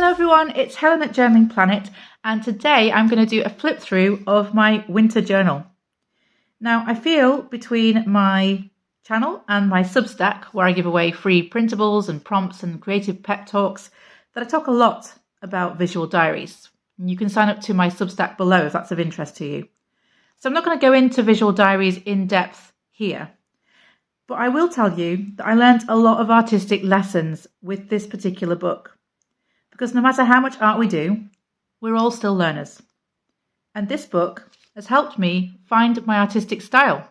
Hello everyone, it's Helen at Journaling Planet, and today I'm going to do a flip through of my winter journal. Now I feel between my channel and my Substack, where I give away free printables and prompts and creative pep talks, that I talk a lot about visual diaries. And you can sign up to my Substack below if that's of interest to you. So I'm not going to go into visual diaries in depth here, but I will tell you that I learned a lot of artistic lessons with this particular book. Because no matter how much art we do, we're all still learners. And this book has helped me find my artistic style,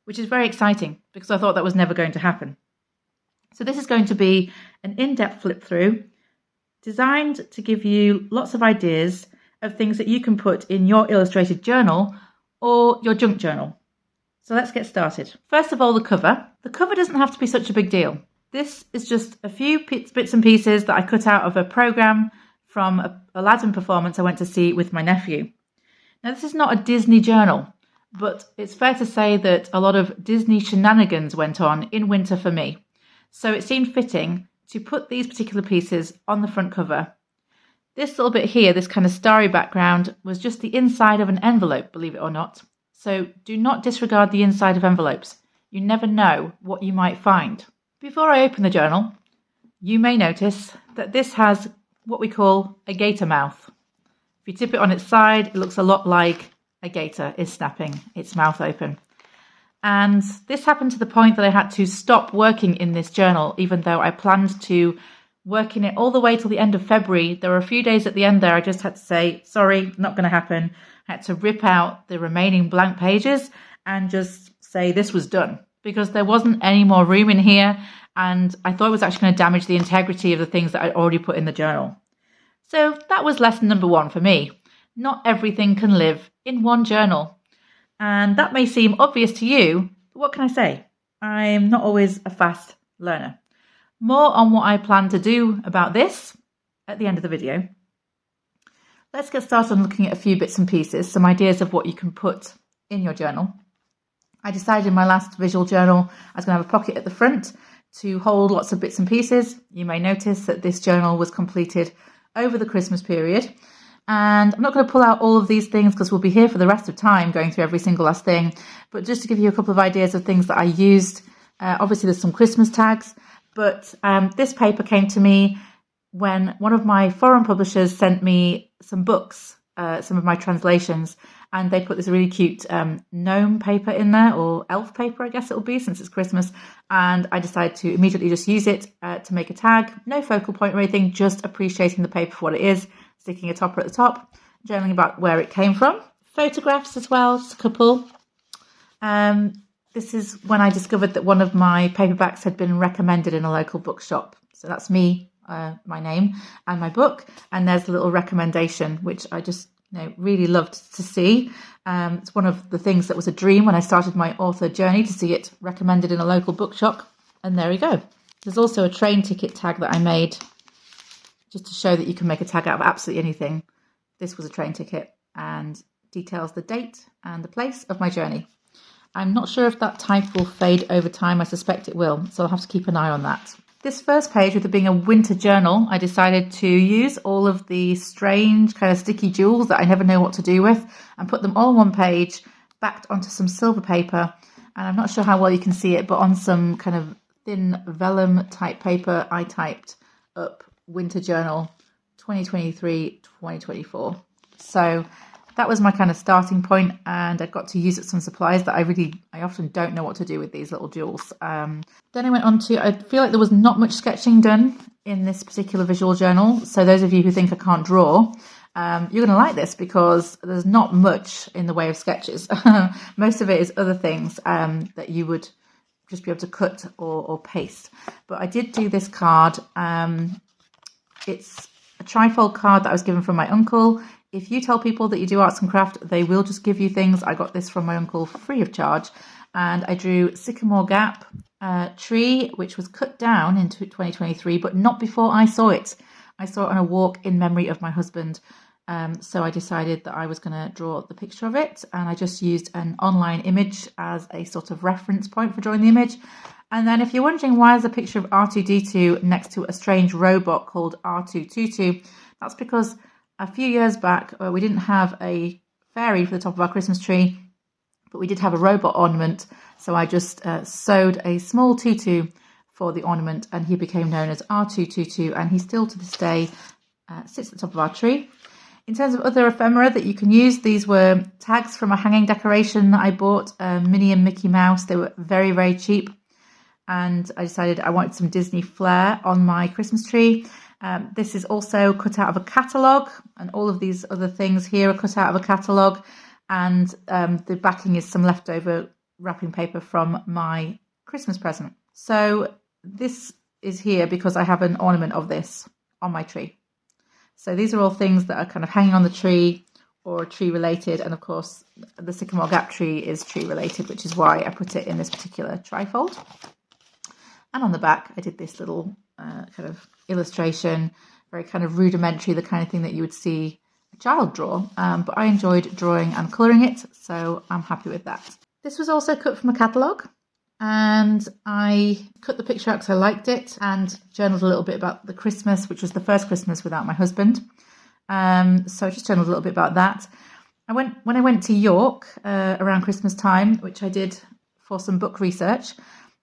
which is very exciting because I thought that was never going to happen. So this is going to be an in-depth flip through designed to give you lots of ideas of things that you can put in your illustrated journal or your junk journal. So let's get started. First of all, the cover. The cover doesn't have to be such a big deal. This is just a few bits and pieces that I cut out of a programme from a Aladdin performance I went to see with my nephew. Now, this is not a Disney journal, but it's fair to say that a lot of Disney shenanigans went on in winter for me. So it seemed fitting to put these particular pieces on the front cover. This little bit here, this kind of starry background, was just the inside of an envelope, believe it or not. So do not disregard the inside of envelopes. You never know what you might find. Before I open the journal, you may notice that this has what we call a gator mouth. If you tip it on its side, it looks a lot like a gator is snapping its mouth open. And this happened to the point that I had to stop working in this journal, even though I planned to work in it all the way till the end of February. There were a few days at the end there I just had to say, sorry, not going to happen. I had to rip out the remaining blank pages and just say this was done, because there wasn't any more room in here, and I thought it was actually going to damage the integrity of the things that I'd already put in the journal. So that was lesson number one for me. Not everything can live in one journal. And that may seem obvious to you, but what can I say? I'm not always a fast learner. More on what I plan to do about this at the end of the video. Let's get started on looking at a few bits and pieces, some ideas of what you can put in your journal. I decided in my last visual journal I was going to have a pocket at the front to hold lots of bits and pieces. You may notice that this journal was completed over the Christmas period. And I'm not going to pull out all of these things because we'll be here for the rest of time going through every single last thing. But just to give you a couple of ideas of things that I used. Obviously there's some Christmas tags, but this paper came to me when one of my foreign publishers sent me some books, some of my translations, and they put this really cute gnome paper in there, or elf paper, I guess it'll be, since it's Christmas. And I decided to immediately just use it to make a tag. No focal point or anything, just appreciating the paper for what it is, sticking a topper at the top, journaling about where it came from. Photographs as well, just a couple. This is when I discovered that one of my paperbacks had been recommended in a local bookshop. So that's me, my name, and my book. And there's a little recommendation, which I just really loved to see. It's one of the things that was a dream when I started my author journey, to see it recommended in a local bookshop. And there we go. There's also a train ticket tag that I made just to show that you can make a tag out of absolutely anything. This was a train ticket and details the date and the place of my journey. I'm not sure if that type will fade over time. I suspect it will, so I'll have to keep an eye on that. This first page, with it being a winter journal, I decided to use all of the strange kind of sticky jewels that I never know what to do with and put them all on one page, backed onto some silver paper. And I'm not sure how well you can see it, but on some kind of thin vellum type paper, I typed up winter journal 2023-2024. So that was my kind of starting point, and I got to use some supplies that I often don't know what to do with these little jewels. Then I went on to, I feel like there was not much sketching done in this particular visual journal. So those of you who think I can't draw, you're going to like this because there's not much in the way of sketches. Most of it is other things that you would just be able to cut or paste. But I did do this card. It's a trifold card that I was given from my uncle. If you tell people that you do arts and craft, they will just give you things. I got this from my uncle free of charge. And I drew Sycamore Gap tree, which was cut down in 2023, but not before I saw it. I saw it on a walk in memory of my husband. So I decided that I was going to draw the picture of it. And I just used an online image as a sort of reference point for drawing the image. And then if you're wondering why there's a picture of R2-D2 next to a strange robot called R2-Tutu, that's because a few years back we didn't have a fairy for the top of our Christmas tree, but we did have a robot ornament. So I just sewed a small tutu for the ornament, and he became known as R2-Tutu, and he still to this day sits at the top of our tree. In terms of other ephemera that you can use, these were tags from a hanging decoration that I bought, Minnie and Mickey Mouse. They were very, very cheap. And I decided I wanted some Disney flair on my Christmas tree. This is also cut out of a catalogue, and all of these other things here are cut out of a catalogue. And the backing is some leftover wrapping paper from my Christmas present. So this is here because I have an ornament of this on my tree. So these are all things that are kind of hanging on the tree or tree related. And of course, the Sycamore Gap tree is tree related, which is why I put it in this particular trifold. And on the back, I did this little kind of illustration, very kind of rudimentary, the kind of thing that you would see a child draw. But I enjoyed drawing and colouring it, so I'm happy with that. This was also cut from a catalogue. And I cut the picture out because I liked it and journaled a little bit about the Christmas, which was the first Christmas without my husband. So I just journaled a little bit about that. When I went to York around Christmas time, which I did for some book research,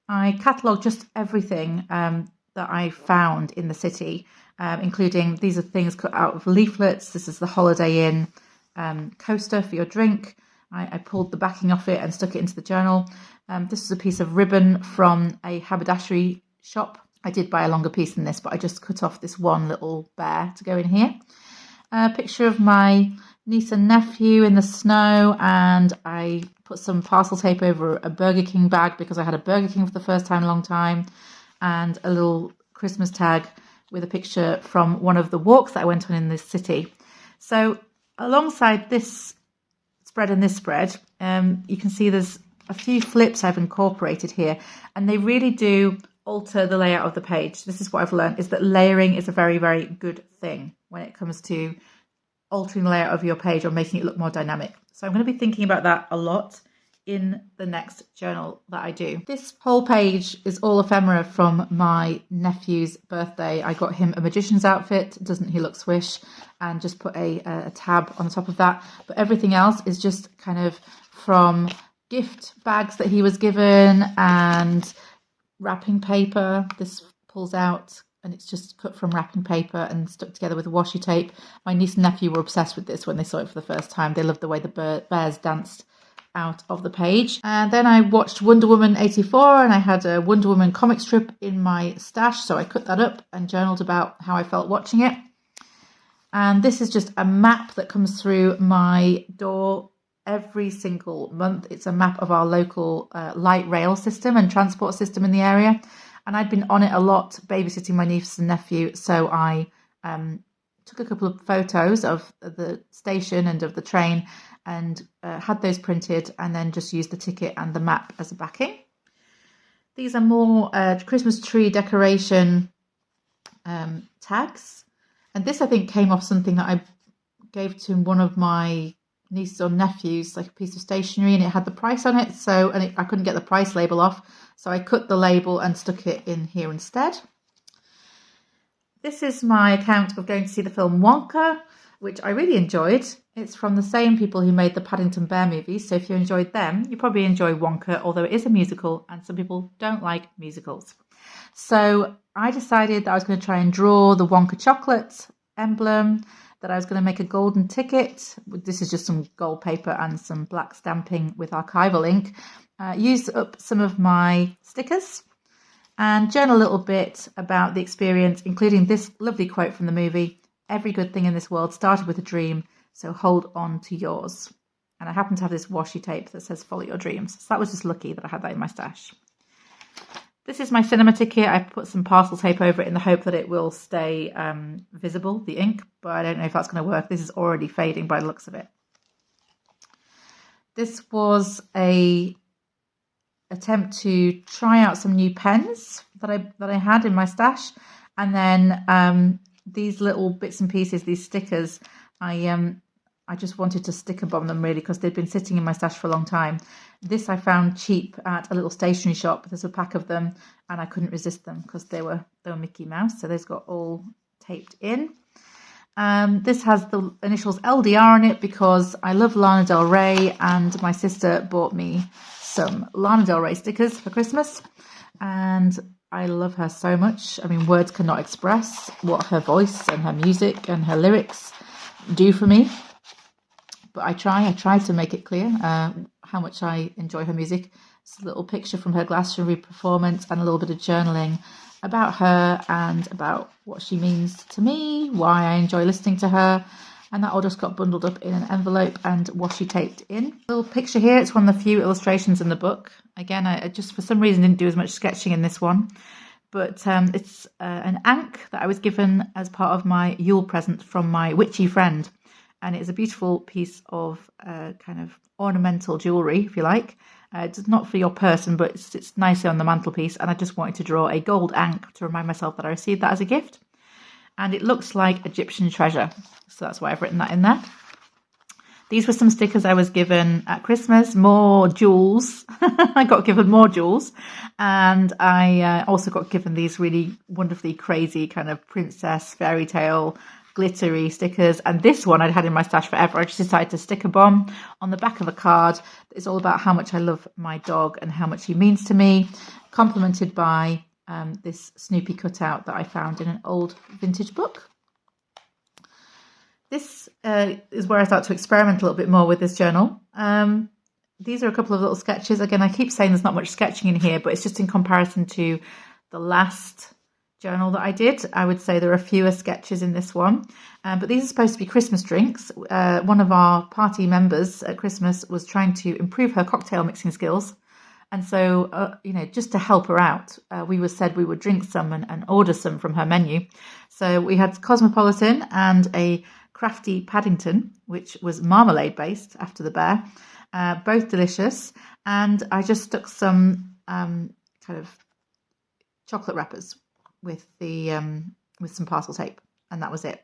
I catalogued just everything that I found in the city, including these are things cut out of leaflets. This is the Holiday Inn coaster for your drink. I pulled the backing off it and stuck it into the journal. This is a piece of ribbon from a haberdashery shop. I did buy a longer piece than this, but I just cut off this one little bear to go in here. A picture of my niece and nephew in the snow, and I put some parcel tape over a Burger King bag because I had a Burger King for the first time in a long time, and a little Christmas tag with a picture from one of the walks that I went on in this city. So alongside this spread and this spread, you can see there's a few flips I've incorporated here, and they really do alter the layout of the page. This is what I've learned, is that layering is a very, very good thing when it comes to altering the layout of your page or making it look more dynamic. So I'm going to be thinking about that a lot in the next journal that I do. This whole page is all ephemera from my nephew's birthday. I got him a magician's outfit, doesn't he look swish, and just put a tab on the top of that. But everything else is just kind of from gift bags that he was given and wrapping paper. This pulls out and it's just cut from wrapping paper and stuck together with washi tape. My niece and nephew were obsessed with this when they saw it for the first time. They loved the way the bears danced out of the page. And then I watched Wonder Woman 84, and I had a Wonder Woman comic strip in my stash, so I cut that up and journaled about how I felt watching it. And this is just a map that comes through my door every single month. It's a map of our local light rail system and transport system in the area, and I'd been on it a lot babysitting my niece and nephew, so I took a couple of photos of the station and of the train and had those printed, and then just used the ticket and the map as a backing. These are more Christmas tree decoration tags, and this I think came off something that I gave to one of my nieces or nephews, like a piece of stationery, and it had the price on it, so I couldn't get the price label off, so I cut the label and stuck it in here instead. This is my account of going to see the film Wonka, which I really enjoyed. It's from the same people who made the Paddington Bear movies, so if you enjoyed them, you probably enjoy Wonka, although it is a musical and some people don't like musicals. So I decided that I was going to try and draw the Wonka chocolate emblem, that I was going to make a golden ticket. This is just some gold paper and some black stamping with archival ink. Use up some of my stickers and journal a little bit about the experience, including this lovely quote from the movie: "Every good thing in this world started with a dream, so hold on to yours." And I happen to have this washi tape that says "Follow your dreams." So that was just lucky that I had that in my stash. This is my cinema ticket. I put some parcel tape over it in the hope that it will stay visible, the ink, but I don't know if that's going to work. This is already fading by the looks of it. This was a attempt to try out some new pens that I had in my stash, and then these little bits and pieces, these stickers, I I just wanted to sticker bomb them really because they'd been sitting in my stash for a long time. This I found cheap at a little stationery shop. There's a pack of them and I couldn't resist them because they were Mickey Mouse. So those got all taped in. This has the initials LDR on it because I love Lana Del Rey and my sister bought me some Lana Del Rey stickers for Christmas and I love her so much. I mean, words cannot express what her voice and her music and her lyrics do for me. But I try to make it clear how much I enjoy her music. It's a little picture from her Glastonbury performance and a little bit of journaling about her and about what she means to me, why I enjoy listening to her. And that all just got bundled up in an envelope and washi taped in. Little picture here, it's one of the few illustrations in the book. Again, I just for some reason didn't do as much sketching in this one. But it's an ankh that I was given as part of my Yule present from my witchy friend. And it's a beautiful piece of kind of ornamental jewellery, if you like. It's not for your person, but it sits nicely on the mantelpiece. And I just wanted to draw a gold ankh to remind myself that I received that as a gift. And it looks like Egyptian treasure. So that's why I've written that in there. These were some stickers I was given at Christmas, more jewels. I got given more jewels. And I also got given these really wonderfully crazy kind of princess fairy tale glittery stickers. And this one I'd had in my stash forever. I just decided to stick a bomb on the back of a card. It's all about how much I love my dog and how much he means to me, complemented by this Snoopy cutout that I found in an old vintage book. This is where I start to experiment a little bit more with this journal. These are a couple of little sketches. Again, I keep saying there's not much sketching in here, but it's just in comparison to the last journal that I did. I would say there are fewer sketches in this one. But these are supposed to be Christmas drinks. One of our party members at Christmas was trying to improve her cocktail mixing skills. And so, just to help her out, we said we would drink some and order some from her menu. So we had Cosmopolitan and a Crafty Paddington, which was marmalade based after the bear, both delicious. And I just stuck some kind of chocolate wrappers with some parcel tape, and that was it.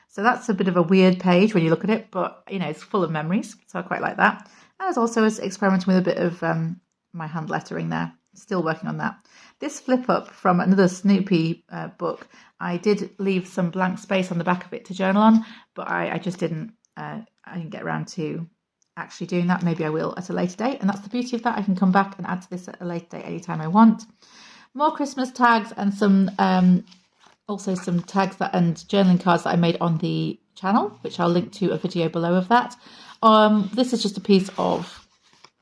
So that's a bit of a weird page when you look at it, but it's full of memories, so I quite like that. And I was also experimenting with a bit of my hand lettering there, still working on that. This flip up from another Snoopy book, I did leave some blank space on the back of it to journal on, but I just didn't get around to actually doing that. Maybe I will at a later date, and that's the beauty of that. I can come back and add to this at a later date anytime I want. More Christmas tags and some also some tags and journaling cards that I made on the channel, which I'll link to a video below of that. This is just a piece of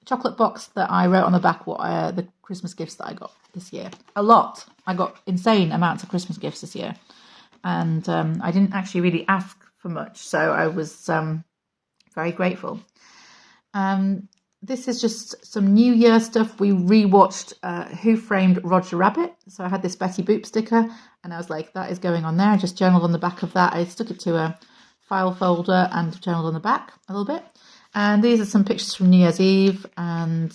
chocolate box that I wrote on the back what the Christmas gifts that I got this year. A lot. I got insane amounts of Christmas gifts this year, and I didn't actually really ask for much, so I was very grateful. This is just some New Year stuff. We rewatched Who Framed Roger Rabbit. So I had this Betty Boop sticker and I was like, that is going on there. I just journaled on the back of that. I stuck it to a file folder and journaled on the back a little bit. And these are some pictures from New Year's Eve. And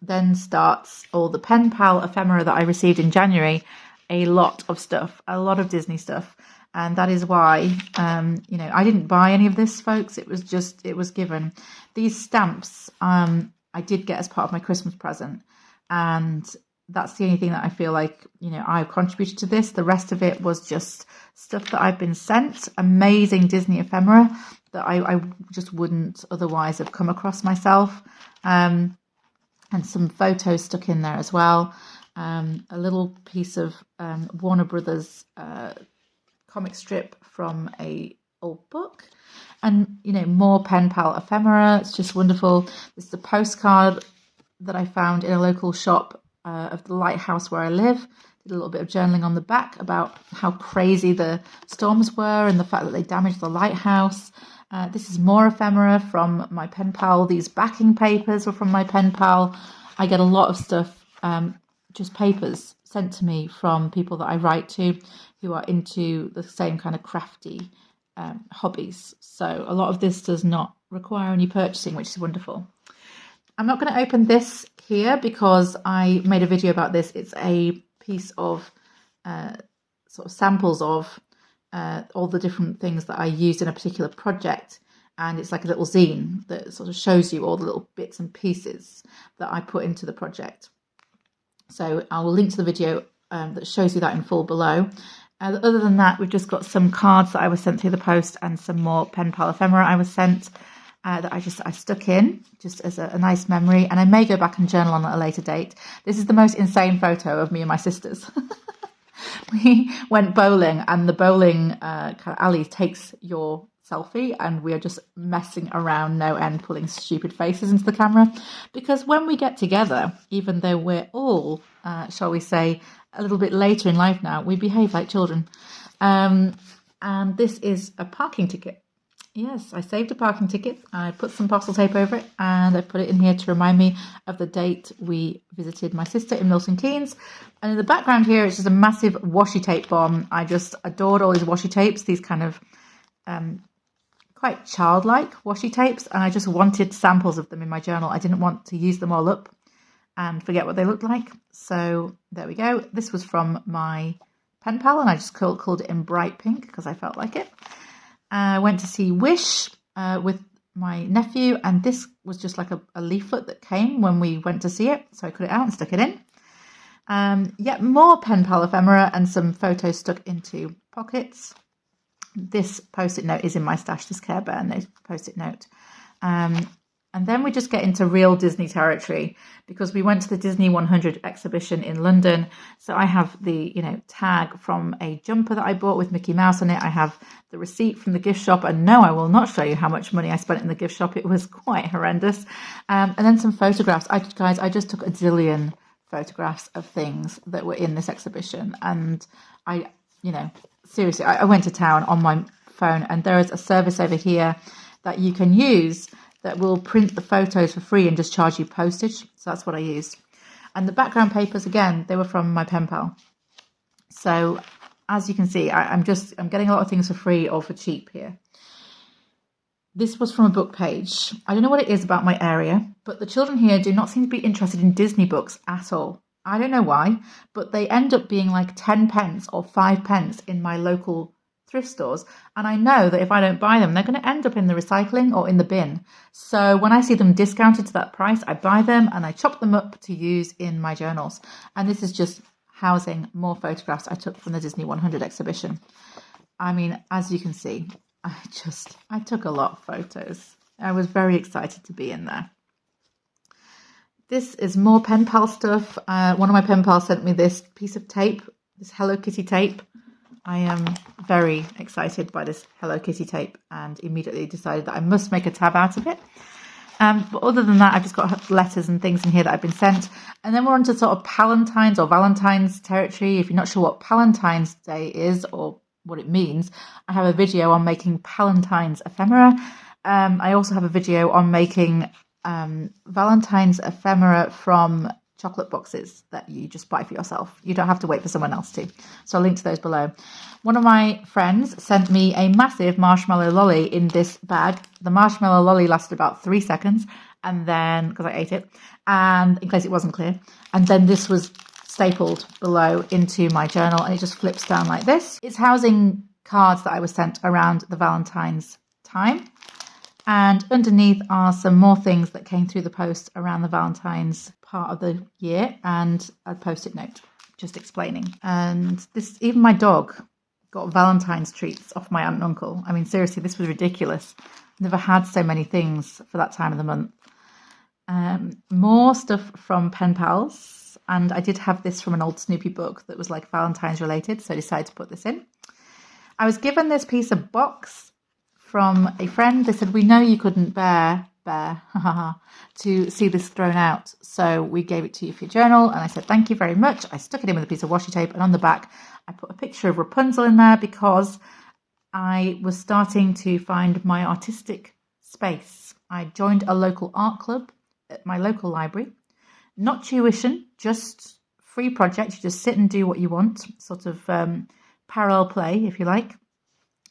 then starts all the pen pal ephemera that I received in January. A lot of stuff, a lot of Disney stuff. And that is why, I didn't buy any of this, folks. It was given. These stamps I did get as part of my Christmas present. And that's the only thing that I feel like, I've contributed to this. The rest of it was just stuff that I've been sent. Amazing Disney ephemera that I just wouldn't otherwise have come across myself. And some photos stuck in there as well. A little piece of Warner Brothers comic strip from a old book, and more pen pal ephemera. It's just wonderful. This is a postcard that I found in a local shop of the lighthouse where I live. Did a little bit of journaling on the back about how crazy the storms were and the fact that they damaged the lighthouse. This is more ephemera from my pen pal. These backing papers were from my pen pal. I get a lot of stuff, just papers sent to me from people that I write to who are into the same kind of crafty hobbies. So a lot of this does not require any purchasing, which is wonderful. I'm not going to open this here because I made a video about this. It's a piece of sort of samples of all the different things that I used in a particular project. and it's like a little zine that sort of shows you all the little bits and pieces that I put into the project. So I will link to the video that shows you that in full below. Other than that, we've just got some cards that I was sent through the post and some more pen pal ephemera I was sent that I stuck in just as a nice memory. And I may go back and journal on at a later date. This is the most insane photo of me and my sisters. We went bowling, and the bowling kind of alley takes your selfie, and we are just messing around no end, pulling stupid faces into the camera, because when we get together, even though we're all shall we say a little bit later in life now, we behave like children. And this is a parking ticket. Yes, I saved a parking ticket. I put some parcel tape over it, and I put it in here to remind me of the date we visited my sister in Milton Keynes. And in the background here, it's just a massive washi tape bomb. I just adored all these washi tapes, these kind of quite childlike washi tapes, and I just wanted samples of them in my journal. I didn't want to use them all up and forget what they looked like. So there we go. This was from my pen pal, and I just called it in bright pink because I felt like it. I went to see Wish with my nephew, and this was just like a leaflet that came when we went to see it. So I cut it out and stuck it in. Yet more pen pal ephemera and some photos stuck into pockets. This post-it note is in my stash, this Care Bear post-it note. And then we just get into real Disney territory, because we went to the Disney 100 exhibition in London. So I have the, tag from a jumper that I bought with Mickey Mouse on it. I have the receipt from the gift shop. And no, I will not show you how much money I spent in the gift shop. It was quite horrendous. And then some photographs. I just took a zillion photographs of things that were in this exhibition. And seriously, I went to town on my phone, and there is a service over here that you can use that will print the photos for free and just charge you postage. So that's what I used. And the background papers, again, they were from my pen pal. So as you can see, I'm getting a lot of things for free or for cheap here. This was from a book page. I don't know what it is about my area, but the children here do not seem to be interested in Disney books at all. I don't know why, but they end up being like 10 pence or 5 pence in my local thrift stores, and I know that if I don't buy them, they're going to end up in the recycling or in the bin. So when I see them discounted to that price, I buy them and I chop them up to use in my journals. And this is just housing more photographs I took from the Disney 100 exhibition. I mean, as you can see, I took a lot of photos. I was very excited to be in there. This is more pen pal stuff. One of my pen pals sent me this piece of tape, this Hello Kitty tape. I am very excited by this Hello Kitty tape, and immediately decided that I must make a tab out of it. But other than that, I've just got letters and things in here that I've been sent. And then we're on to sort of Palentine's or Valentine's territory. If you're not sure what Palentine's Day is or what it means, I have a video on making Palentine's ephemera. I also have a video on making Valentine's ephemera from chocolate boxes that you just buy for yourself. You don't have to wait for someone else to. So I'll link to those below. One of my friends sent me a massive marshmallow lolly in this bag. The marshmallow lolly lasted about 3 seconds, and then, because I ate it, and in case it wasn't clear, and then this was stapled below into my journal, and it just flips down like this. It's housing cards that I was sent around the Valentine's time. And underneath are some more things that came through the post around the Valentine's part of the year, and a post-it note just explaining. And this, even my dog got Valentine's treats off my aunt and uncle. I mean, seriously, this was ridiculous. Never had so many things for that time of the month. More stuff from pen pals, and I did have this from an old Snoopy book that was like Valentine's related, so I decided to put this in. I was given this piece of box from a friend. They said, we know you couldn't bear to see this thrown out, so we gave it to you for your journal. And I said, thank you very much. I stuck it in with a piece of washi tape, and on the back I put a picture of Rapunzel in there because I was starting to find my artistic space. I joined a local art club at my local library. Not tuition, just free project. You just sit and do what you want, sort of parallel play, if you like.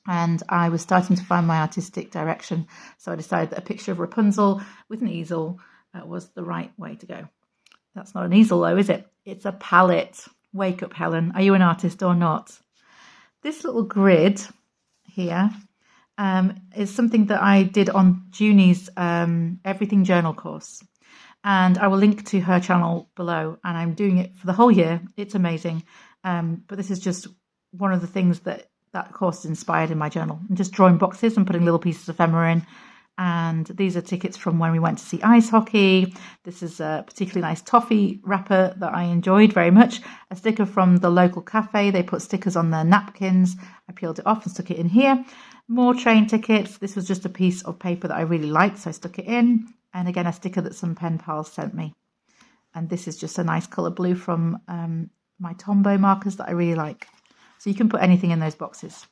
And I was starting to find my artistic direction. So I decided that a picture of Rapunzel with an easel was the right way to go. That's not an easel though, is it? It's a palette. Wake up, Helen. Are you an artist or not? This little grid here is something that I did on Junie's Everything Journal course. And I will link to her channel below, and I'm doing it for the whole year. It's amazing. But this is just one of the things that course inspired in my journal. I'm just drawing boxes and putting little pieces of ephemera in. And these are tickets from when we went to see ice hockey. This is a particularly nice toffee wrapper that I enjoyed very much. A sticker from the local cafe. They put stickers on their napkins. I peeled it off and stuck it in here. More train tickets. This was just a piece of paper that I really liked, so I stuck it in. And again, a sticker that some pen pals sent me. And this is just a nice colour blue from my Tombow markers that I really like. So you can put anything in those boxes.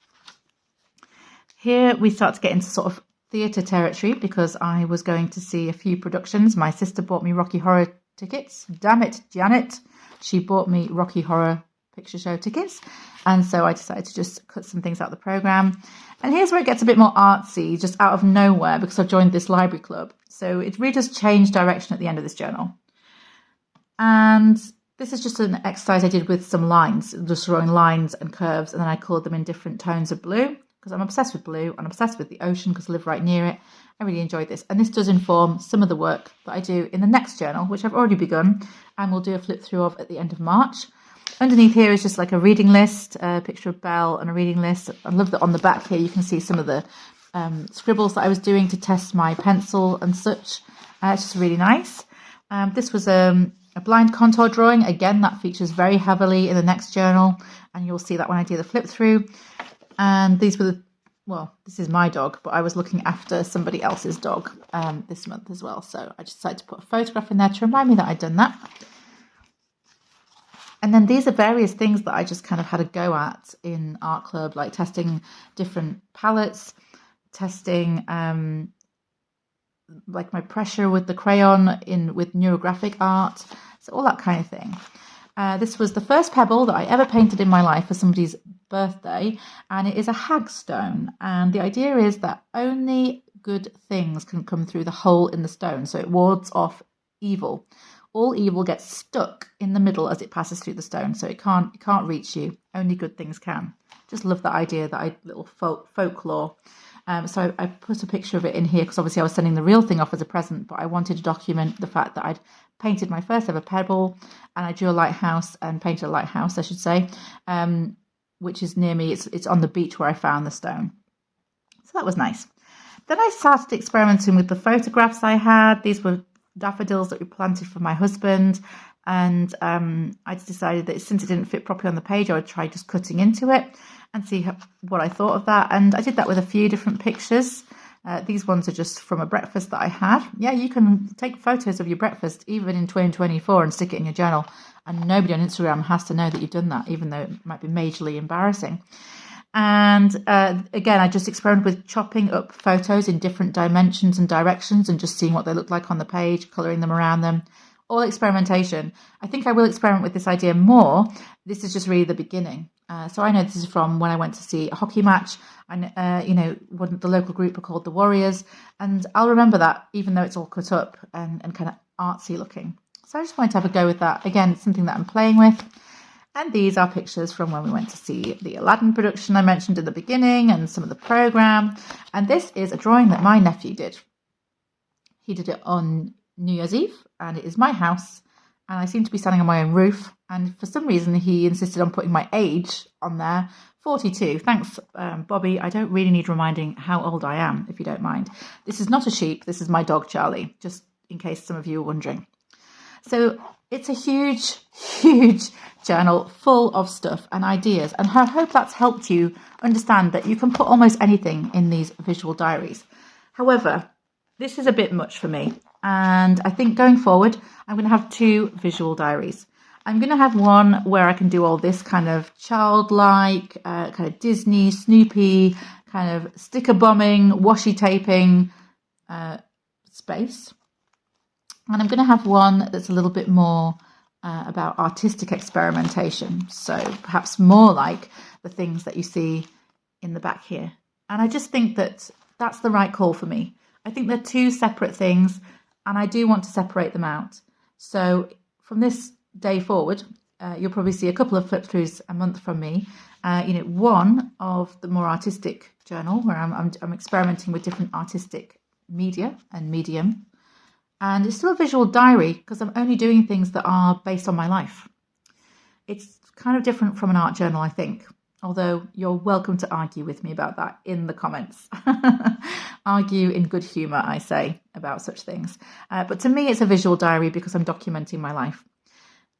Here we start to get into sort of theatre territory because I was going to see a few productions. My sister bought me Rocky Horror tickets. Damn it, Janet. She bought me Rocky Horror Picture Show tickets. And so I decided to just cut some things out of the programme. And here's where it gets a bit more artsy, just out of nowhere, because I've joined this library club. So it really does change direction at the end of this journal. And this is just an exercise I did with some lines, just drawing lines and curves, and then I coloured them in different tones of blue, because I'm obsessed with blue. I'm obsessed with the ocean because I live right near it. I really enjoyed this. And this does inform some of the work that I do in the next journal, which I've already begun, and we'll do a flip through of at the end of March. Underneath here is just like a reading list, a picture of Belle and a reading list. I love that on the back here you can see some of the scribbles that I was doing to test my pencil and such. It's just really nice. This was a blind contour drawing. Again, that features very heavily in the next journal, and you'll see that when I do the flip through. And these were this is my dog, but I was looking after somebody else's dog this month as well. So I just decided to put a photograph in there to remind me that I'd done that. And then these are various things that I just kind of had a go at in art club, like testing different palettes, testing like my pressure with the crayon with neurographic art, so all that kind of thing. This was the first pebble that I ever painted in my life for somebody's birthday, and it is a hagstone. And the idea is that only good things can come through the hole in the stone, so it wards off evil. All evil gets stuck in the middle as it passes through the stone, so it can't reach you. Only good things can. Just love that idea, little folklore. So I put a picture of it in here because obviously I was sending the real thing off as a present, but I wanted to document the fact that I'd painted my first ever pebble, and I drew a lighthouse and painted a lighthouse, I should say, which is near me. It's on the beach where I found the stone. So that was nice. Then I started experimenting with the photographs I had. These were daffodils that we planted for my husband, and I decided that since it didn't fit properly on the page, I would try just cutting into it and see what I thought of that. And I did that with a few different pictures. These ones are just from a breakfast that I had. Yeah, you can take photos of your breakfast even in 2024 and stick it in your journal, and nobody on Instagram has to know that you've done that, even though it might be majorly embarrassing. And again, I just experimented with chopping up photos in different dimensions and directions and just seeing what they look like on the page, colouring them around them. All experimentation. I think I will experiment with this idea more. This is just really the beginning. So I know this is from when I went to see a hockey match, and the local group are called the Warriors, and I'll remember that even though it's all cut up and kind of artsy looking. So I just wanted to have a go with that. Again, it's something that I'm playing with. And these are pictures from when we went to see the Aladdin production I mentioned at the beginning and some of the programme. And this is a drawing that my nephew did. He did it on New Year's Eve, and it is my house, and I seem to be standing on my own roof. And for some reason, he insisted on putting my age on there, 42. Thanks, Bobby. I don't really need reminding how old I am, if you don't mind. This is not a sheep. This is my dog, Charlie, just in case some of you are wondering. So it's a huge, huge journal full of stuff and ideas, and I hope that's helped you understand that you can put almost anything in these visual diaries. However, this is a bit much for me, and I think going forward I'm going to have 2 visual diaries. I'm going to have one where I can do all this kind of childlike, kind of Disney, Snoopy, kind of sticker bombing, washi taping space. And I'm going to have one that's a little bit more about artistic experimentation. So perhaps more like the things that you see in the back here. And I just think that that's the right call for me. I think they're 2 separate things, and I do want to separate them out. So from this day forward, you'll probably see a couple of flip throughs a month from me. one of the more artistic journal where I'm experimenting with different artistic media and medium. And it's still a visual diary because I'm only doing things that are based on my life. It's kind of different from an art journal, I think, although you're welcome to argue with me about that in the comments. Argue in good humour, I say, about such things. But to me, it's a visual diary because I'm documenting my life.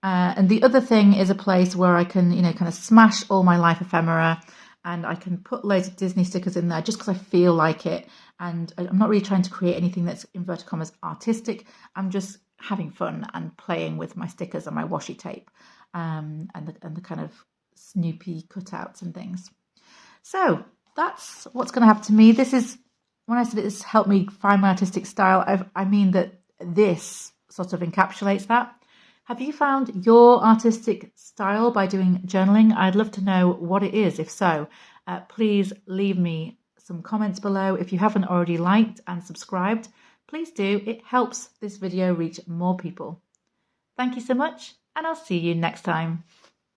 And the other thing is a place where I can, kind of smash all my life ephemera, and I can put loads of Disney stickers in there just because I feel like it. And I'm not really trying to create anything that's, inverted commas, artistic. I'm just having fun and playing with my stickers and my washi tape, and the kind of Snoopy cutouts and things. So that's what's going to happen to me. This is, when I said it's helped me find my artistic style, I mean that this sort of encapsulates that. Have you found your artistic style by doing journaling? I'd love to know what it is. If so, please leave me some comments below. If you haven't already liked and subscribed, please do. It helps this video reach more people. Thank you so much, and I'll see you next time.